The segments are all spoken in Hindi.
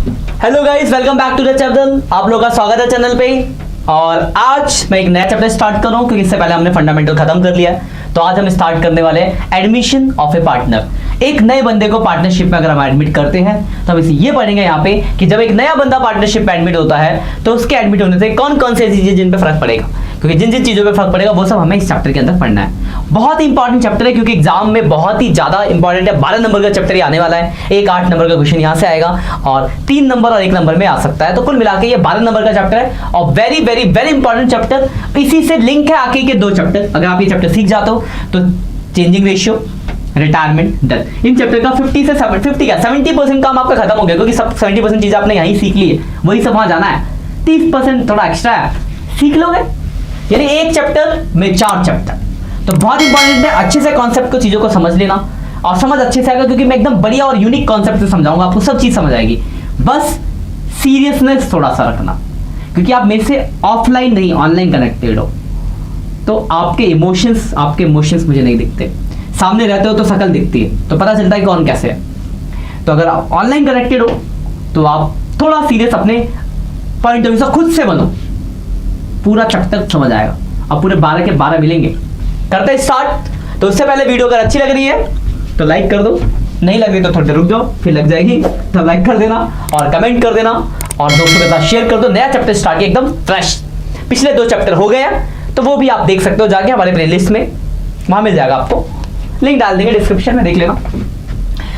Hello guys, welcome back to the channel. आप लोगों का स्वागत है चैनल पे। और आज मैं एक नया चैप्टर स्टार्ट कर रहा हूँ क्योंकि इससे पहले हमने फंडामेंटल खत्म कर लिया है। तो आज हम स्टार्ट करने वाले हैं एडमिशन ऑफ ए पार्टनर। एक नए बंदे को पार्टनरशिप में अगर हम एडमिट करते हैं तो हम इसे ये पढ़ेंगे यहाँ पे कि जब एक नया बंदा पार्टनरशिप में एडमिट होता है तो उसके एडमिट होने से कौन कौन सी चीजें जिन पे फर्क पड़ेगा, क्योंकि जिन जिन चीजों पे फर्क पड़ेगा वो सब हमें इस चैप्टर के अंदर पढ़ना है। बहुत ही इंपॉर्टेंट चैप्टर है क्योंकि एग्जाम में बहुत ही ज्यादा इंपॉर्टेंट है। 12 नंबर का चैप्टर आने वाला है। एक 8 नंबर का क्वेश्चन यहाँ से आएगा और 3 नंबर और 1 नंबर में आ सकता है। तो कुल मिला के ये 12 नंबर का चैप्टर है और very very very important chapter. इसी से लिंक है आगे के 2 चैप्टर। अगर आप ये चैप्टर सीख जाते हो तो changing ratio, retirement, death, in chapter का 70% काम आपका खत्म हो गया क्योंकि सब 70% चीजें आपने यहीं सीख ली है, वही सब वहां जाना है। 30% थोड़ा एक्स्ट्रा है, सीख लोगे। यानी एक चैप्टर में 4 चैप्टर। तो बहुत इंपॉर्टेंट है, अच्छे से कॉन्सेप्ट को, चीजों को समझ लेना और समझ अच्छे से आएगा क्योंकि मैं एकदम बढ़िया और यूनिक कॉन्सेप्ट से समझाऊंगा, आपको सब चीज समझ आएगी। बस सीरियसनेस थोड़ा सा रखना क्योंकि आप मेरे से ऑफलाइन नहीं ऑनलाइन कनेक्टेड हो, तो आपके इमोशंस मुझे नहीं दिखते। सामने रहते हो तो शक्ल दिखती है, तो पता चलता है कौन कैसे है। तो अगर आप ऑनलाइन कनेक्टेड हो तो आप थोड़ा सीरियस अपने पॉइंट ऑफ व्यू से खुद से बनो, पूरा चैप्टर समझ आएगा। अब पूरे 12 के 12 मिलेंगे। करते हैं स्टार्ट। तो उससे पहले वीडियो अगर अच्छी लग रही है तो लाइक कर दो, नहीं लग रही तो थोड़ी देर रुक जाओ, फिर लग जाएगी तो लाइक कर देना और कमेंट कर देना और दोस्तों के साथ शेयर कर दो। नया चैप्टर स्टार्ट किया एकदम फ्रेश। पिछले 2 चैप्टर हो गए हैं तो वो भी आप देख सकते हो जाके हमारे प्लेलिस्ट में, वहां मिल जाएगा आपको, लिंक डाल देंगे डिस्क्रिप्शन में, देख लेना।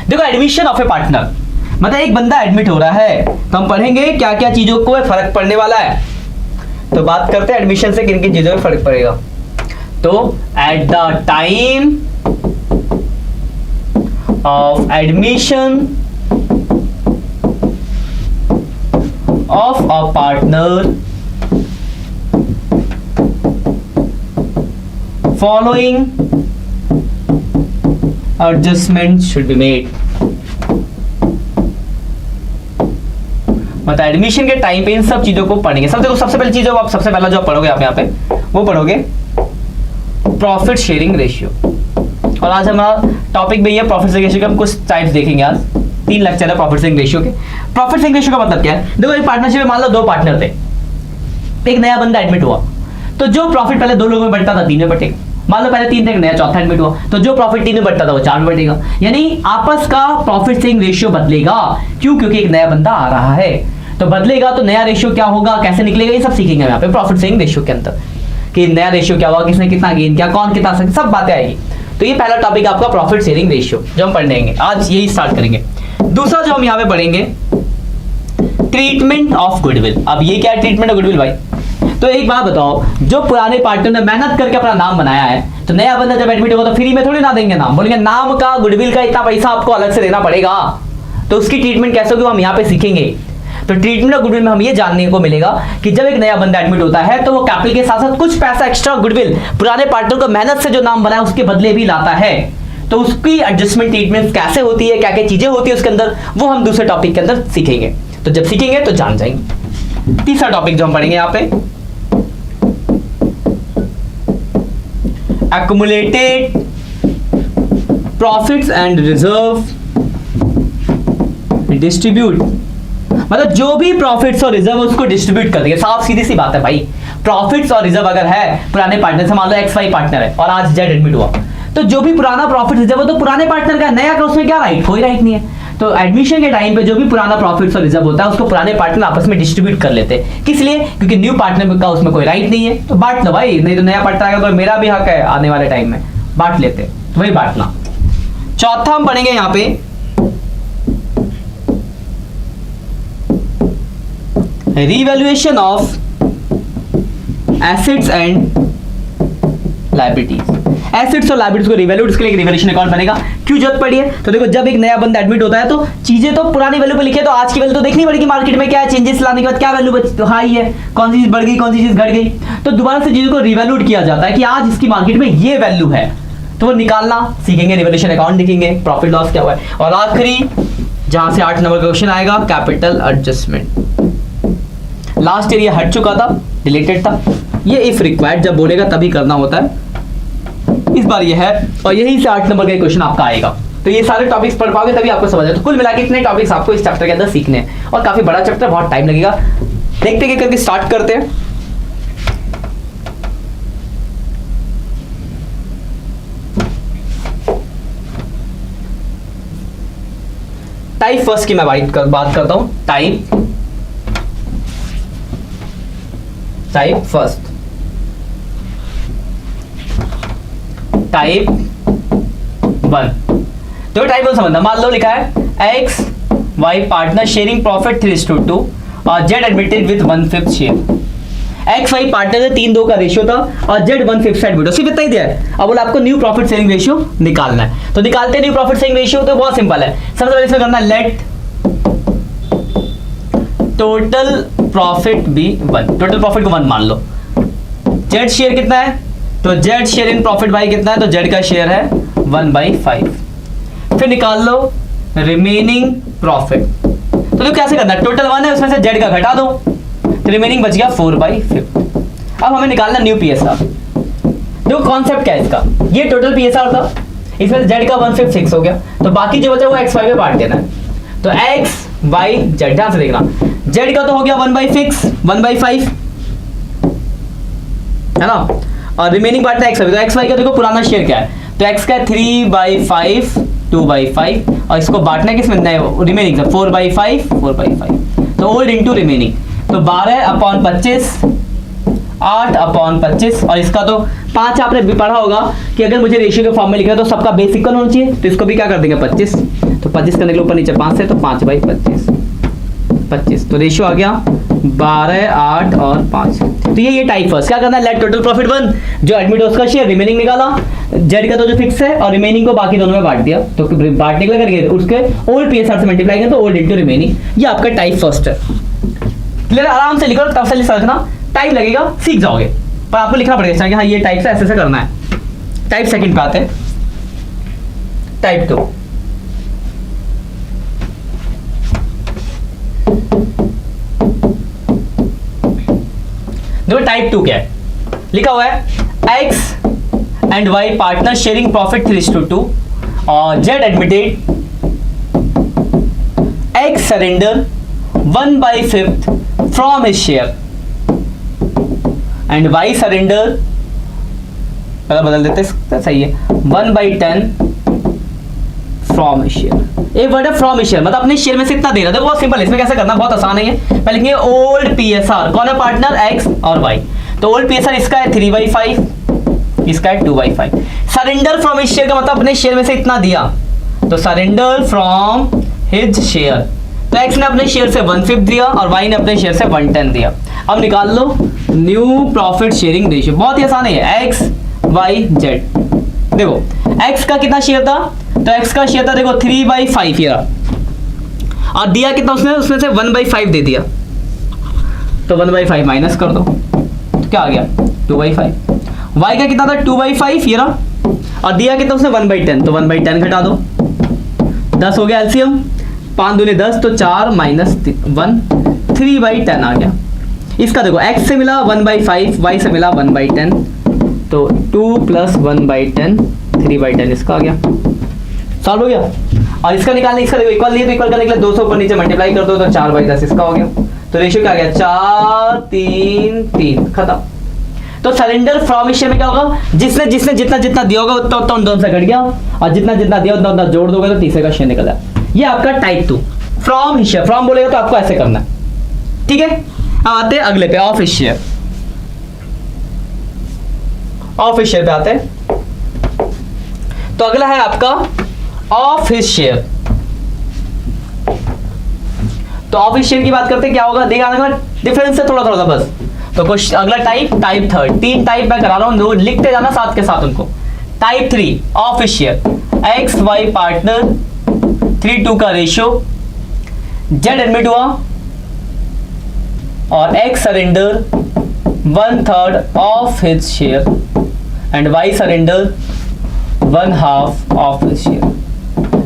देखो, एडमिशन ऑफ ए पार्टनर मतलब एक बंदा एडमिट हो रहा है तो हम पढ़ेंगे क्या क्या चीजों को फर्क पड़ने वाला है। तो बात करते हैं एडमिशन से किन किन चीजों में फर्क पड़ेगा। तो at the time of admission of a partner following adjustments should be made। मतलब एडमिशन के टाइम पे इन सब चीजों को पढ़ेंगे। सबसे पहली चीज सबसे पहला जो आप पढ़ोगे आप यहाँ पे वो पढ़ोगे प्रॉफिट शेयरिंग रेशियो। और आज हमारा टॉपिक भी है प्रॉफिट शेयरिंग रेशियो के। हम कुछ टाइप्स देखेंगे। आज 3 लेक्चर है प्रॉफिट शेयरिंग रेशियो के। प्रॉफिट शेयरिंग रेशियो का मतलब क्या है? देखो, एक पार्टनरशिप में मान लो 2 पार्टनर थे, एक नया बंदा एडमिट हुआ तो जो प्रॉफिट पहले 2 लोगों में बढ़ता था 3 में बटेगा। मान लो पहले 3 थे, नया चौथा एडमिट हुआ तो जो प्रॉफिट 3 में बढ़ता था वो 4 में बढ़ेगा। यानी आपस का प्रॉफिट शेयरिंग रेशियो बदलेगा। क्यों? क्योंकि एक नया बंदा आ रहा है तो बदलेगा। तो नया रेशियो क्या होगा, कैसे निकलेगा, ये सब सीखेंगे यहाँ पे प्रॉफिट शेयरिंग रेशियो के अंदर कि नया रेशियो क्या होगा, किसने कितना गेन किया, कौन कितना, सब बातें आएगी। तो ये पहला टॉपिक आपका प्रॉफिट शेयरिंग रेशियो जो हम पढ़ेंगे आज, यही स्टार्ट करेंगे। दूसरा जो हम यहाँ पे पढ़ेंगे ट्रीटमेंट ऑफ गुडविल। अब ये क्या है ट्रीटमेंट ऑफ गुडविल भाई? तो एक बात बताओ, जो पुराने पार्टनर ने मेहनत करके अपना नाम बनाया है तो नया बंदा जब एडमिट होगा तो फ्री में थोड़ी ना देंगे नाम, बोलेंगे नाम का गुडविल का इतना पैसा आपको अलग से देना पड़ेगा। तो उसकी ट्रीटमेंट कैसे होगी हम यहाँ पे सीखेंगे। तो ट्रीटमेंट ऑफ गुडविल में हम ये जानने को मिलेगा कि जब एक नया बंदा एडमिट होता है तो वो कैपिटल के साथ साथ कुछ पैसा एक्स्ट्रा गुडविल पुराने पार्टनर को मेहनत से जो नाम बनाया उसके बदले भी लाता है। तो उसकी एडजस्टमेंट ट्रीटमेंट कैसे होती है, क्या क्या चीजें होती है उसके अंदर, वो हम दूसरे टॉपिक के अंदर सीखेंगे। तो जब सीखेंगे तो जान जाएंगे। तीसरा टॉपिक जो हम पढ़ेंगे यहाँ पे accumulated profits and reserve distribute। मतलब जो भी प्रॉफिट्स और रिजर्व उसको डिस्ट्रीब्यूट कर देंगे। साफ सीधी सी बात है भाई, प्रॉफिट्स और रिजर्व अगर है पुराने पार्टनर से, मान लो XY पार्टनर है और आज Z एडमिट हुआ तो जो भी पुराना प्रॉफिट रिजर्व हो तो पुराने पार्टनर का, नया का उसमें क्या राइट, कोई राइट नहीं है। तो एडमिशन के टाइम पे जो भी पुराना प्रॉफिट्स और रिजर्व होता है उसको पुराने पार्टनर आपस में डिस्ट्रीब्यूट कर लेते हैं। किस लिए? क्योंकि न्यू पार्टनर का उसमें कोई राइट नहीं है। तो बांट लो भाई, नहीं तो नया पार्टनर आएगा तो मेरा भी हक है आने वाले टाइम में, बांट लेते हैं। तो वही बांटना। चौथा हम पढ़ेंगे यहाँ पे revaluation of assets and liabilities. Assets और लायबिलिटीज को रिवैल्यूट के लिए रिवैल्यूएशन अकाउंट बनेगा। क्यों जरूरत पड़ी है? तो देखो, जब एक नया बंदा एडमिट होता है तो चीजें तो पुरानी वैल्यू पे लिखे, तो आज की वैल्यू तो देखनी पड़ेगी मार्केट में क्या है, चेंजेस लाने के बाद क्या वैल्यू हाई है, कौन सी चीज बढ़ गई, कौन सी चीज घट गई। तो दोबारा से चीजों को रिवैल्यूट किया जाता है कि आज इसकी मार्केट में ये वैल्यू है, तो वो निकालना सीखेंगे, रिवैल्यूएशन अकाउंट लिखेंगे, प्रॉफिट लॉस क्या हुआ है। और आखिरी जहां से 8 नंबर का क्वेश्चन आएगा कैपिटल एडजस्टमेंट। लास्ट ईयर ये हट चुका था, डिलीटेड था। ये इफ रिक्वायर्ड जब बोलेगा तभी करना होता है, इस बार ये है और यही से 8 नंबर का क्वेश्चन आपका आएगा। तो ये सारे टॉपिक्स पढ़ पाओगे तभी आपको समझ आए। तो कुल मिला के इतने टॉपिक्स आपको इस चैप्टर के अंदर सीखने हैं और काफी बड़ा चैप्टर, बहुत टाइम लगेगा। देखते हैं करके स्टार्ट करते हैं। टाइप फर्स्ट की मैं बात करता हूं। Type first, type 1। तो टाइप 1 समझना, मान लो लिखा है X Y partner sharing profit 3:2 और Z admitted with 1/5 share. X Y partner 3:2 का रेशियो था और जेड 1/5 साइड वीडियो, सिर्फ इतना ही दिया है। अब बोला आपको न्यू प्रॉफिट शेयरिंग रेशियो निकालना है, तो निकालते हैं न्यू प्रॉफिट शेयरिंग रेशियो। तो बहुत सिंपल है, सबसे पहले इसमें करना let total profit B 1। Total profit को 1 मान लो। जेड शेयर कितना है, तो Z share in profit by कितना है, तो जेड का शेयर है 1/5। फिर निकाल लो रिमेनिंग प्रॉफिट। तो कैसे करना है, टोटल 1 है उसमें से जेड का घटा दो, तो रिमेनिंग बच गया 4/5। अब हमें निकालना न्यू पीएसआर। देखो कॉन्सेप्ट क्या है इसका, ये टोटल पीएसआर था, इसमें से जेड का 1/5 फिक्स हो गया, तो बाकी जो बचा वो एक्स वाई में बांट देना है। तो एक्स वाई जेड, ध्यान से देखना, जेड का तो हो गया 1/5 है ना, और रिमेनिंग बांटना एक्स वाई। तो एक्स वाई का देखो पुराना शेयर क्या है, तो एक्स का 3/5 2/5 और इसको बांटना है किसमें, नए रिमेनिंग 4/5 तो ओल्ड इंटू रिमेनिंग, तो 12/25 8/25 और इसका तो 5 आपने भी पढ़ा होगा कि अगर मुझे रेशियो के फॉर्म में लिखना है तो सबका बेस इक्वल होना चाहिए, तो इसको भी क्या कर देंगे 25, तो 25 करने के ऊपर नीचे 5 है तो 5/25, तो रेशियो आ गया 12 8 और 5। तो ये टाइप फर्स्ट। क्या करना है, लेट टोटल प्रॉफिट 1 जो एडमिट है उसका शेयर, रिमेनिंग निकाला, जेड का तो जो फिक्स है और रिमेनिंग को बाकी दोनों में बांट दिया, तो बांटने के लिए करके उसके ओल्ड पीएसआर से मल्टीप्लाई करें तो ओल्ड इंटू रिमेनिंग। ये आपका टाइप फर्स्ट है। क्लियर, आराम से लिखो, तफसीली समझना, टाइप लगेगा सीख जाओगे, पर आपको लिखना पड़ेगा कि हाँ ये टाइप से ऐसे करना है। टाइप सेकंड पे आते हैं, टाइप 2। देखो टाइप 2 क्या है, लिखा हुआ है X and Y partner sharing profit 3:2 और Z admitted X surrender 1/5 from his share and y surrender, बदल देते हैं, सही है, 1/10 from his share। एक वर्ड है from his share, मतलब अपने शेयर में से इतना दे रहा है। देखो बहुत सिंपल है, इसमें कैसे करना बहुत आसान है। पहले लिखेंगे ओल्ड पीएसआर, कौन है पार्टनर, एक्स और वाई, तो ओल्ड पीएसआर इसका है 3/5, इसका है 2/5। सरेंडर फ्रॉम हिज शेयर का मतलब अपने शेयर में से इतना दिया, तो सरेंडर फ्रॉम हिज शेयर, तो एक्स ने अपने शेयर से 1/5 दिया और वाई ने अपने शेयर से 1/10 दिया। अब निकाल लो न्यू प्रॉफिट शेयरिंग रेशियो, बहुत ही आसान है, एक्स वाई जेड। देखो एक्स का कितना शेयर था, तो एक्स का शेयर था देखो 3/5 ये, और दिया कितना उसमें से 1/5 दे दिया, तो 1/5 माइनस कर दो, तो क्या आ गया 2/5। वाई का कितना था 2/5 ये रहा, और दिया कितना उसने 1/10, तो 1/10 घटा दो, 10 हो गया एलसीएम, 5 दूनी 10 तो 4 माइनस 1 3/10 आ गया। इसका देखो x से मिला 1/5, y से मिला 1/10, तो 2 + 1/10 3/10 इसका आ गया, सॉल्व हो गया। और इसका निकालने, इसका देखो इक्वल नहीं है तो इक्वल करने के लिए 200 ऊपर नीचे मल्टीप्लाई कर दो, तो 4/10 इसका हो गया, तो रेशियो क्या आ गया 4 3 3 खत्म। तो सरेंडर फ्रॉम शेयर में क्या होगा, जिसने जितना दिया होगा उतना उन दोनों से घट गया, और जितना दिया उतना जोड़ दोगे तो तीसरे का शेयर निकल जाए। ये आपका टाइप 2 फ्रॉम शेयर। फ्रॉम बोलेगा तो आपको ऐसे करना है, ठीक है। अब आते हैं अगले पे, ऑफ शेयर। ऑफ शेयर पे आते हैं, तो अगला है आपका ऑफ हिज शेयर। तो ऑफ हिज शेयर की बात करते हैं, क्या होगा देखा डिफरेंस है थोड़ा बस। तो कुछ अगला टाइप 3 तीन टाइप मैं करा रहा हूं, लिखते जाना साथ के साथ उनको। Type 3 of his share, X Y partner 3:2 का रेशियो, जेड एडमिट हुआ और X surrender 1/3 of his share and Y surrender 1/2 of his share.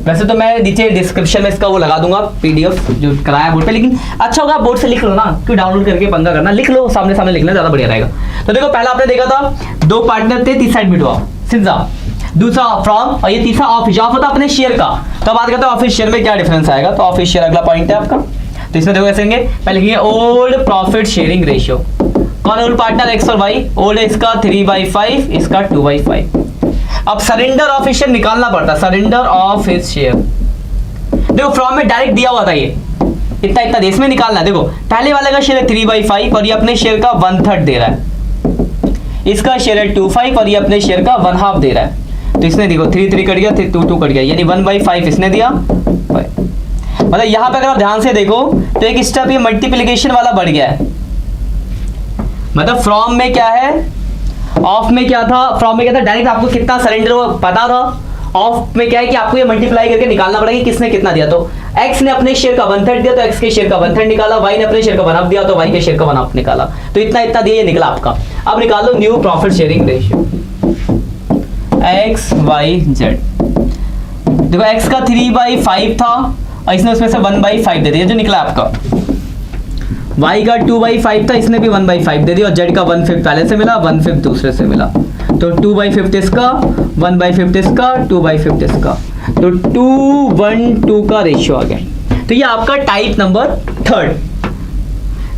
वैसे तो मैं नीचे डिस्क्रिप्शन में इसका वो लगा दूंगा पीडीएफ जो कराया बोर्ड पे, लेकिन अच्छा होगा बोर्ड से लिख लो ना, क्यों डाउनलोड करके पंगा करना, लिख लो सामने लिखना ज्यादा बढ़िया रहेगा। तो देखो पहला आपने देखा था 2 पार्टनर थे, तीसरा एडमिट हुआ, सिंजा दूसरा फ्रॉम, और ये तीसरा ऑफ इश्यू। ऑफ होता है अपने शेयर का। तो बात करते हैं ऑफ शेयर में क्या डिफरेंस आएगा। तो ऑफ शेयर अगला पॉइंट है आपका। तो इसमें देखो कैसे लेंगे, पहले लिखेंगे ओल्ड प्रॉफिट शेयरिंग रेशियो। कौन ओल्ड पार्टनर, एक्स और वाई। ओल्ड है इसका 3/5, इसका 2/5। अब सरेंडर ऑफ हिज शेयर निकालना पड़ता है, सरेंडर ऑफ हिज शेयर। देखो फ्रॉम में डायरेक्ट दिया हुआ था, ये इतना इतना देश में निकालना है। देखो पहले वाले का शेयर है 3/5 और ये अपने शेयर का 1/3 दे रहा है। इसका शेयर है 2/5 और ये अपने शेयर का 1/2 दे रहा है। तो इसने देखो 3 कट गया, 2 कट गया, यानी 1/5 इसने दिया। मतलब यहाँ पे अगर आप ध्यान से देखो तो एक स्टेप ये मल्टीप्लिकेशन वाला बढ़ गया है। मतलब फ्रॉम में क्या है, ऑफ में क्या था, फ्रॉम में क्या था, डायरेक्ट आपको कितना सरेंडर हो पता था। ऑफ में क्या है कि आपको ये मल्टीप्लाई करके निकालना पड़ेगा कि किसने कितना दिया। तो x ने अपने शेयर का 1/3 दिया तो x के शेयर का 1/3 निकाला, y ने अपने शेयर का 1/2 दिया तो y के शेयर का 1/2 निकाला। तो इतना इतना दिया, ये निकला आपका। अब निकाल लो new profit sharing ratio x y z। देखो x का 3/5 था और इसने उसमें से 1/5 दे दिया, जो निकला आपका। y का 2/5 था, इसने भी 1/5 दे दिया और z का 1/5 पहले से मिला, 1/5 दूसरे से मिला। तो 2/5 इसका, 1/5 इसका, 2/5 इसका। तो 2:1:2 का रेशियो आ गया। तो ये आपका टाइप नंबर 3।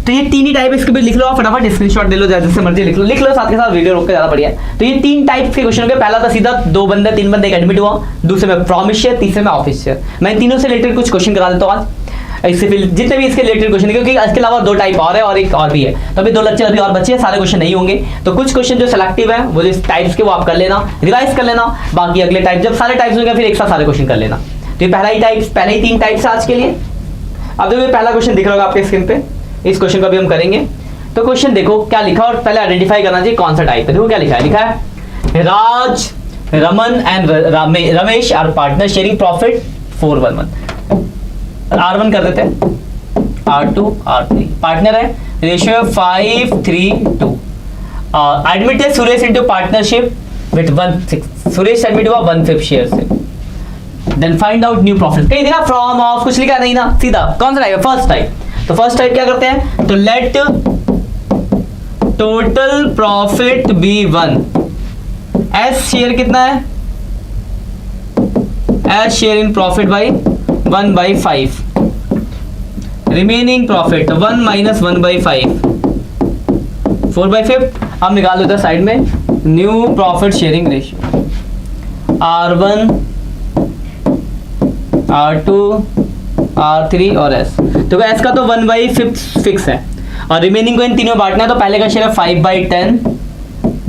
तो ये तीन ही टाइप, इसके भी लिख लो आप फटाफट, स्क्रीनशॉट ले लो, जैसे मर्जी लिख लो साथ के साथ वीडियो रोक के ज्यादा बढ़िया है। तो ये 3 टाइप के क्वेश्चन हो गए। पहला था सीधा 2 बंदे 3 बंदे एक एडमिट हुआ, दूसरे में प्रॉमिस शेयर, तीसरे में ऑफिस शेयर। मैं तीनों से रिलेटेड कुछ क्वेश्चन करा देता हूँ आज, इससे जितने भी इसके रिलेटेड क्वेश्चन, क्योंकि इसके अलावा 2 टाइप और है और एक और भी है। तो अभी 2 लेक्चर अभी और बच्चे हैं, सारे क्वेश्चन नहीं होंगे। तो कुछ क्वेश्चन जो सिलेक्टिव है वो इस टाइप्स के वो आप कर लेना, रिवाइज कर लेना। बाकी अगले टाइप जब सारे टाइप्स होंगे फिर एक साथ सारे क्वेश्चन कर लेना। तो ये पहले ही 3 टाइप्स है आज के लिए। अब देखो पहला क्वेश्चन दिख रहा होगा आपके स्क्रीन पे, इस क्वेश्चन का भी हम करेंगे। तो क्वेश्चन देखो क्या लिखा और पहले आइडेंटिफाई करना चाहिए कौन सा टाइप है। देखो क्या लिखा है, Raj, Raman and Ramesh are partner sharing profit 4:1:1। R1 कर देते हैं, R2 R3 पार्टनर है, रेशियो 5:3:2। एडमिट है Suresh into partnership with 1/6। Suresh admit हुआ 1/5 शेयर से। Then find out new profit. कहीं देखा फ्रॉम ऑफ कुछ लिखा नहीं ना, सीधा कौन सा टाइप है, फर्स्ट टाइप। तो फर्स्ट टाइप क्या करते हैं, तो let total profit B 1। S share कितना है, S share in profit by 1/5। Remaining profit 1 - 1/5 4/5। अब निकाल दो इधर साइड में new profit sharing ratio R1 R2 R3 और S। तो S का तो 1/5 फिक्स है और रिमेनिंग को इन तीनों बांटना है। तो पहले का शेयर है 5/10,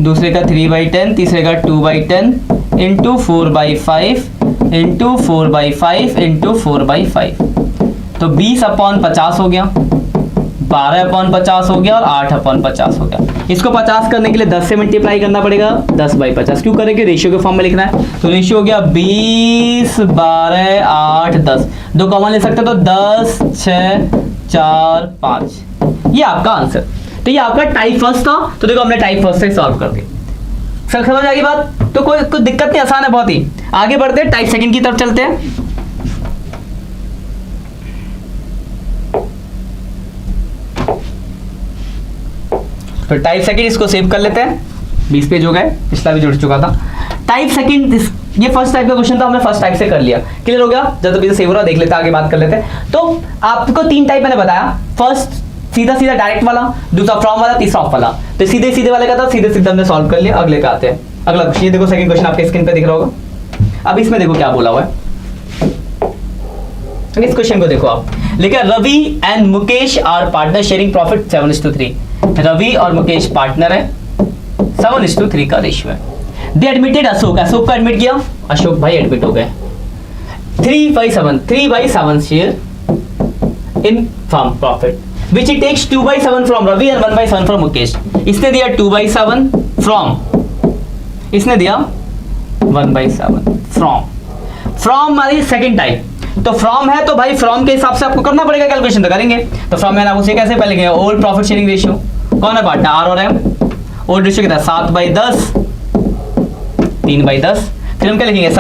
दूसरे का 3/10, तीसरे का 2/10 इंटू 4/5 इंटू 4/5 इंटू 4/5। तो 20/50 हो गया, 12/50 हो गया और 8/50 हो गया। इसको 50 करने के लिए 10 से मल्टीप्लाई करना पड़ेगा, 10/50। क्यों करेंगे, रेशियो के फॉर्म में लिखना है। तो रेशियो हो गया 20, 12, 8, 10। 2 कॉमन ले सकते हो तो 10, 6, 4, 5। ये आपका आंसर। तो ये आपका टाइप फर्स्ट था। तो देखो हमने टाइप फर्स्ट से सॉल्व कर दिया। सर समझ आ गई बात। तो कोई दिक्कत नहीं, आसान है बहुत ही। आगे बढ़ते हैं, टाइप सेकंड की तरफ चलते हैं। तो टाइप सेकंड इसको सेव कर लेते हैं। 20 पेज हो गए, पिछला भी जुड़ चुका था। टाइप सेकंड, ये फर्स्ट टाइप का क्वेश्चन था, हमने फर्स्ट टाइप से कर लिया। क्लियर हो गया। जब तक सेव हो रहा देख लेते हैं, आगे बात कर लेते हैं। तो आपको 3 टाइप मैंने बताया। फर्स्ट सीधा सीधा डायरेक्ट वाला, दूसरा फ्रॉम वाला, तीसरा ऑफ वाला। तो सीधे सीधे वाले का था, सीधे सीधे हमने सॉल्व कर लिया। अगले पे आते हैं। अगला क्वेश्चन, ये देखो सेकंड क्वेश्चन आपके स्क्रीन पे दिख रहा होगा। अब इसमें देखो क्या बोला हुआ है, इस क्वेश्चन को देखो आप। लिखा Ravi and Mukesh are partner sharing profit 7:3। Ravi और मुकेश पार्टनर है, 7:3 का रेशियो है। दे एडमिटेड अशोक, अशोक को एडमिट किया, अशोक भाई एडमिट हो गए। 3/7 share in firm profit which it takes 2/7 from Ravi and 1/7 from Mukesh. इसने दिया 2/7 from, इसने दिया 1/7 from हमारी सेकंड टाइप। तो फ्रॉम है तो भाई फ्रॉम के हिसाब से आपको करना पड़ेगा, कैलकुलेशन तो करेंगे। तो फ्रॉम में आपको कैसे पहले लिखेंगे, ओल्ड प्रॉफिट शेयरिंग रेशियो कौन है पार्टनर, R और M। ओल्ड रेशियो कितना है, 7/10, 3/10। फिर हम क्या लिखेंगे,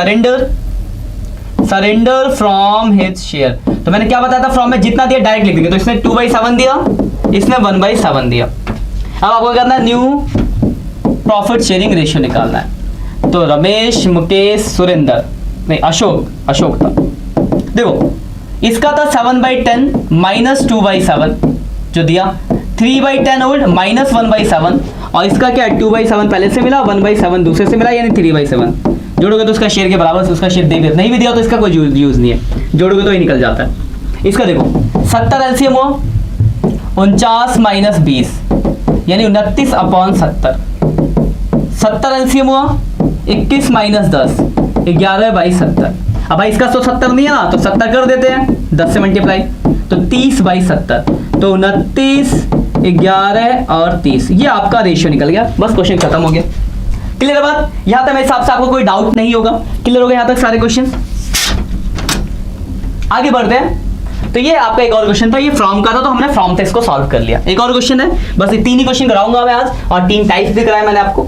सरेंडर फ्रॉम हिज शेयर। तो मैंने क्या बताया था, फ्रॉम में जितना दिया डायरेक्ट लिख देंगे। तो इसने 2/7 दिया, इसने 1/7 दिया। अब आपको करना है न्यू प्रॉफिट शेयरिंग रेशियो निकालना है। तो रमेश, मुकेश, सुरेंद्र, नहीं अशोक था। देखो इसका था 7/10 माइनस 2/7 जो दिया, 3/10 ओल्ड माइनस 1/7, और इसका क्या 2/7 पहले से मिला, 1/7 दूसरे से मिला, यानी 3/7। जोड़ोगे तो उसका शेयर के बराबर से उसका शेयर दे देते, नहीं भी दिया तो इसका कोई यूज नहीं है, जोड़ोगे तो ही निकल जाता है। इसका देखो 70 एलसीएम हुआ 49 माइनस 20 यानी 29/70। 70 एलसीएम हुआ 21 माइनस 10 11/70। अब भाई इसका 170 नहीं है ना, तो 70 कर देते हैं, 10 से मल्टीप्लाई, तो 30/70, तो 29, 11 और 30, ये आपका रेशियो निकल गया। बस क्वेश्चन खत्म हो गया। क्लियर है बात? यहां तक मेरे हिसाब से आपको कोई डाउट नहीं होगा। क्लियर हो गया यहां तक सारे क्वेश्चन? आगे बढ़ते हैं। तो ये आपका एक और क्वेश्चन था, ये फ्रॉम का था, तो हमने फ्रॉम से इसको सॉल्व कर लिया। एक और क्वेश्चन है, बस ये 3 ही क्वेश्चन कराऊंगा मैं आज, और 3 टाइप्स भी कराए मैंने आपको।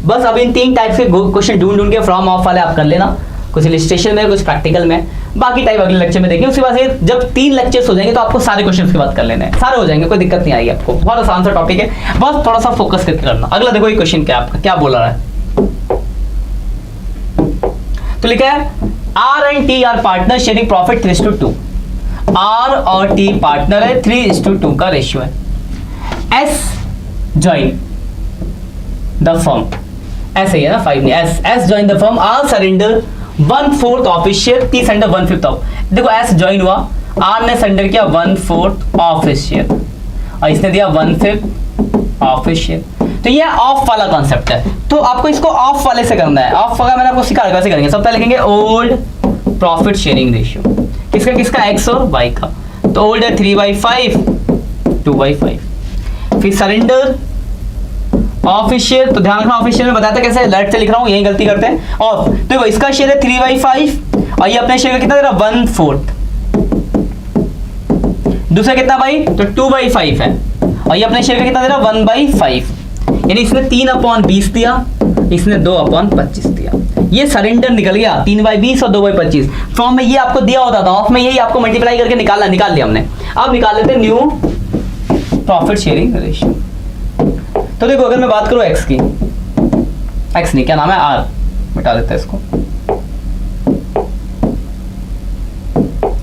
बस अब इन 3 टाइप्स के क्वेश्चन ढूंढ के फ्रॉम ऑफ वाले आप कर लेना, कुछ इलस्ट्रेशन में, कुछ प्रैक्टिकल में, बाकी टाइप अगले लेक्चर में देखेंगे। उसके बाद से जब 3 लेक्चर्स हो जाएंगे तो आपको सारे क्वेश्चन के बाद कर लेने हैं, सारे हो जाएंगे, कोई दिक्कत नहीं आएगी आपको। बहुत आसान सा टॉपिक है, बस थोड़ा सा फोकस करके करना। अगला देखो ये क्वेश्चन क्या आपका क्या बोल रहा है, तो लिखा है R and T are partner sharing profit 3:2। R और टी पार्टनर है, 3:2 का रेशियो है। एस ज्वाइन द फर्म, ऐसे ही है ना, 5 नहीं, S join the firm, R surrender 1/4 of his share, T surrender 1/5 of. देखो एस ज्वाइन हुआ, आर ने सरेंडर किया 1/4 ऑफ हिज शेयर, और इसने दिया 1/5 ऑफ हिज शेयर। तो ये ऑफ वाला कॉन्सेप्ट है, तो आपको इसको ऑफ वाले से करना है। ऑफ वाला मैंने आपको सिखाया, कैसे करेंगे। सब पहले लिखेंगे ओल्ड प्रॉफिट शेयरिंग रेशियो, किसका किसका, एक्स और वाई का। तो ओल्ड है 3/5 2/5। फिर सरेंडर ऑफ शेयर, तो ध्यान रखना ऑफ शेयर में बताया था कैसे, लेफ्ट से लिख रहा हूं, यही गलती करते हैं। ऑफ देखो इसका शेयर है 3/5, और ये अपने शेयर का कितना दे रहा, 1/4। दूसरा कितना भाई, तो 2/5 है, और ये अपने शेयर का कितना दे रहा, 1/5, यानी इसने 3/20 दिया, इसने 2/25 दिया। ये सरेंडर निकल गया, 3/20 और 2/25। फॉर्म में ये आपको दिया होता था, ऑफ में यही आपको मल्टीप्लाई करके निकाल लिया हमने। अब निकाल लेते हैं न्यू प्रॉफिट शेयरिंग रेशियो। तो देखो अगर मैं बात करूं एक्स की, एक्स नहीं, क्या नाम है, आर, मिटा देते हैं इसको,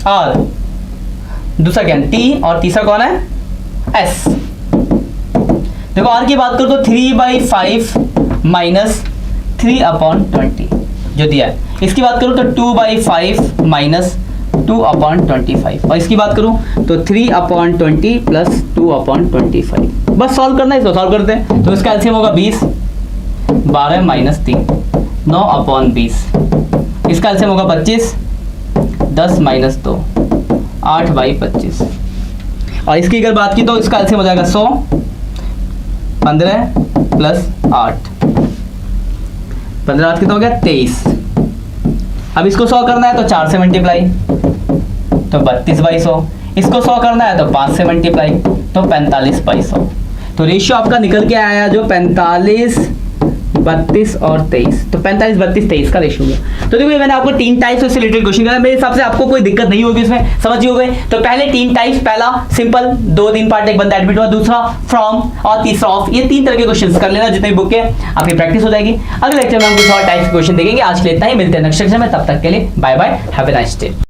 आर, दूसरा क्या है टी, और तीसरा कौन है, एस। देखो आर की बात करो तो 3/5 माइनस 3/20 जो दिया है। इसकी बात करूं तो 2/5 माइनस 2/25, और इसकी बात करूं तो 3/20 प्लस 2/25। बस सॉल्व करना है, इसको सॉल्व करते हैं। तो इसका एलसीएम होगा 20, 12 माइनस 3 9/20। इसका एलसीएम होगा 25, 10 माइनस 2 8/25। और इसकी अगर बात की तो इसका एलसीएम हो जाएगा 100, 15 प्लस 8, 15 8 कितना हो गया, 23। अब इसको 100 करना है तो 4 से मल्टीप्लाई, तो 32/100। इसको 100 करना है तो 5 से मल्टीप्लाई, तो 45/100। तो रेशियो आपका निकल के आया जो 45, 32 और 23, तो 45, 32, 23 का रेशियो गया। तो देखो ये मैंने आपको 3 टाइप्स से रिलेटेड क्वेश्चन कराया, मेरे हिसाब से आपको कोई दिक्कत नहीं होगी इसमें, समझ ही हो गए। तो पहले 3 टाइप्स, पहला सिंपल 2-3 पार्ट, एक बंदा एडमिट हुआ, दूसरा फ्रॉम, और तीसरा ऑफ। ये 3 तरह के क्वेश्चन कर लेना, जितने बुक है आपकी प्रैक्टिस हो जाएगी। अगले लेक्चर में हम कुछ और टाइप्स के क्वेश्चन देखेंगे। आज के लिए इतना ही, मिलते हैं नेक्स्ट लेक्चर में, तब तक के लिए bye bye, have a nice day.